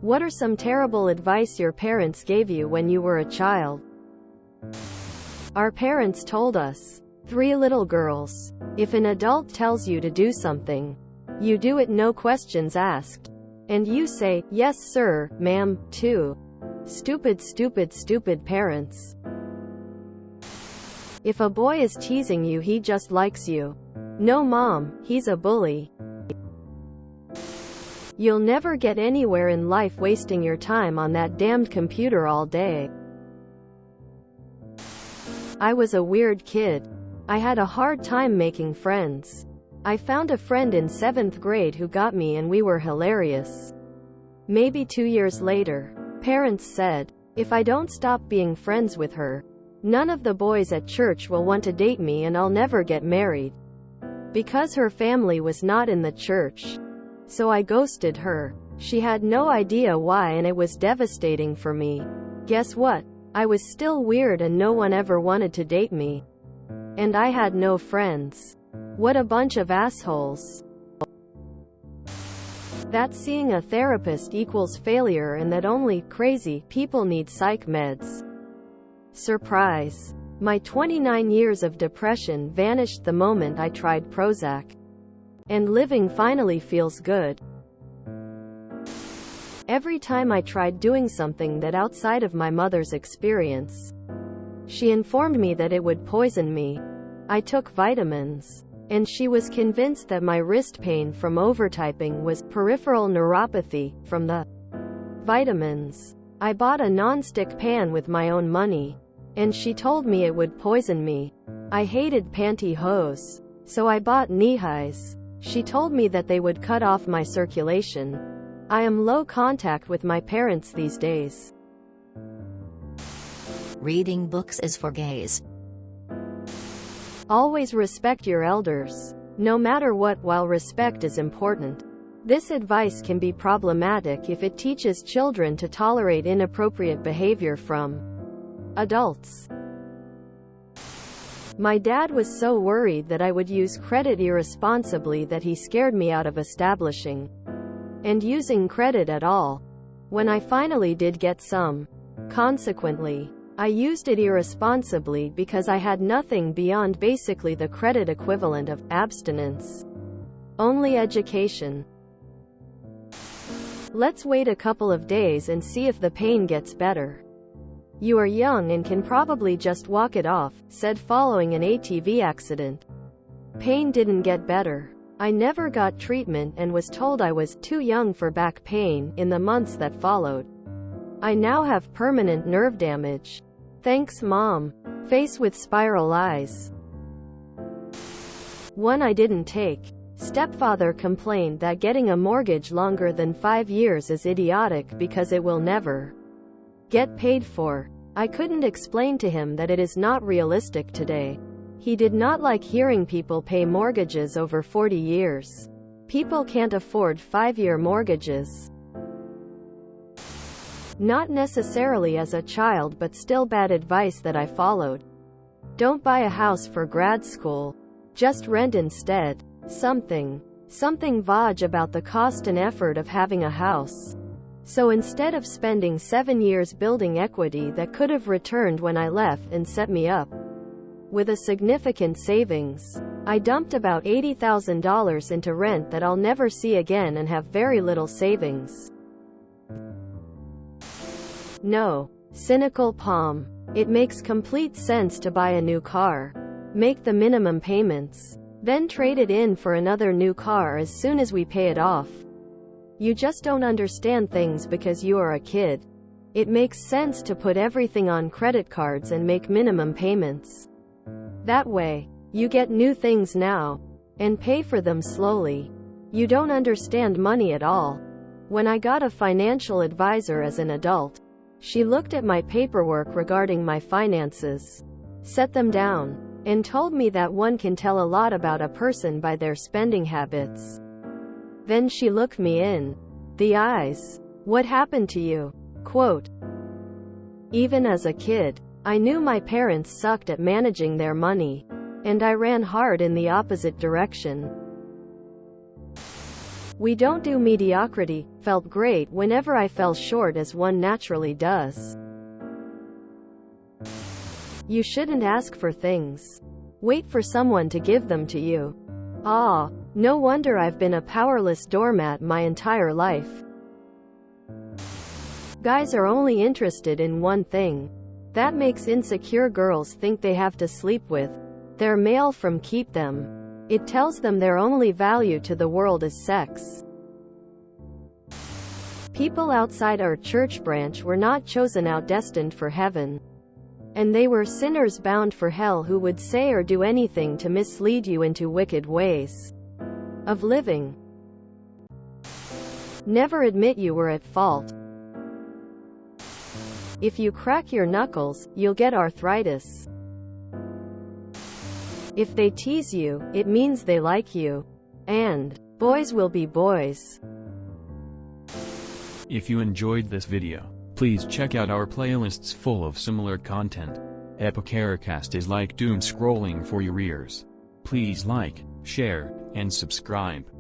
What are some terrible advice your parents gave you when you were a child? Our parents told us, 3 little girls, if an adult tells you to do something, you do it, no questions asked. And you say, yes sir, ma'am, too. Stupid, stupid, stupid parents. If a boy is teasing you, he just likes you. No mom, he's a bully. You'll never get anywhere in life wasting your time on that damned computer all day. I was a weird kid. I had a hard time making friends. I found a friend in 7th grade who got me and we were hilarious. Maybe 2 years later, parents said, if I don't stop being friends with her, none of the boys at church will want to date me and I'll never get married. Because her family was not in the church. So I ghosted her. She had no idea why and it was devastating for me. Guess what? I was still weird and no one ever wanted to date me. And I had no friends. What a bunch of assholes. That seeing a therapist equals failure and that only crazy people need psych meds. Surprise. My 29 years of depression vanished the moment I tried Prozac. And living finally feels good. Every time I tried doing something that outside of my mother's experience, she informed me that it would poison me. I took vitamins. And she was convinced that my wrist pain from overtyping was peripheral neuropathy from the vitamins. I bought a non-stick pan with my own money. And she told me it would poison me. I hated pantyhose. So I bought knee-highs. She told me that they would cut off my circulation. I am low contact with my parents these days. Reading books is for gays. Always respect your elders. No matter what, while respect is important. This advice can be problematic if it teaches children to tolerate inappropriate behavior from adults. My dad was so worried that I would use credit irresponsibly that he scared me out of establishing and using credit at all. When I finally did get some, consequently, I used it irresponsibly because I had nothing beyond basically the credit equivalent of abstinence. Only education. Let's wait a couple of days and see if the pain gets better. You are young and can probably just walk it off, said following an ATV accident. Pain didn't get better. I never got treatment and was told I was too young for back pain in the months that followed. I now have permanent nerve damage. Thanks mom. Face with spiral eyes. One I didn't take. Stepfather complained that getting a mortgage longer than 5 years is idiotic because it will never get paid for. I couldn't explain to him that it is not realistic today. He did not like hearing people pay mortgages over 40 years. People can't afford 5-year mortgages. Not necessarily as a child, but still bad advice that I followed. Don't buy a house for grad school. Just rent instead. Something vague about the cost and effort of having a house. So instead of spending 7 years building equity that could have returned when I left and set me up with a significant savings, I dumped about $80,000 into rent that I'll never see again and have very little savings. No. Cynical palm. It makes complete sense to buy a new car. Make the minimum payments. Then trade it in for another new car as soon as we pay it off. You just don't understand things because you are a kid. It makes sense to put everything on credit cards and make minimum payments. That way, you get new things now and pay for them slowly. You don't understand money at all. When I got a financial advisor as an adult, she looked at my paperwork regarding my finances, set them down, and told me that one can tell a lot about a person by their spending habits. Then she looked me in the eyes. What happened to you? Quote, even as a kid, I knew my parents sucked at managing their money, and I ran hard in the opposite direction. We don't do mediocrity, felt great whenever I fell short as one naturally does. You shouldn't ask for things. Wait for someone to give them to you. Ah, no wonder I've been a powerless doormat my entire life. Guys are only interested in one thing. That makes insecure girls think they have to sleep with their male from keep them. It tells them their only value to the world is sex. People outside our church branch were not chosen out destined for heaven. And they were sinners bound for hell who would say or do anything to mislead you into wicked ways of living. Never admit you were at fault. If you crack your knuckles, you'll get arthritis. If they tease you, it means they like you. And boys will be boys. If you enjoyed this video, please check out our playlists full of similar content. Epicaricast is like doom scrolling for your ears. Please like, share, and subscribe.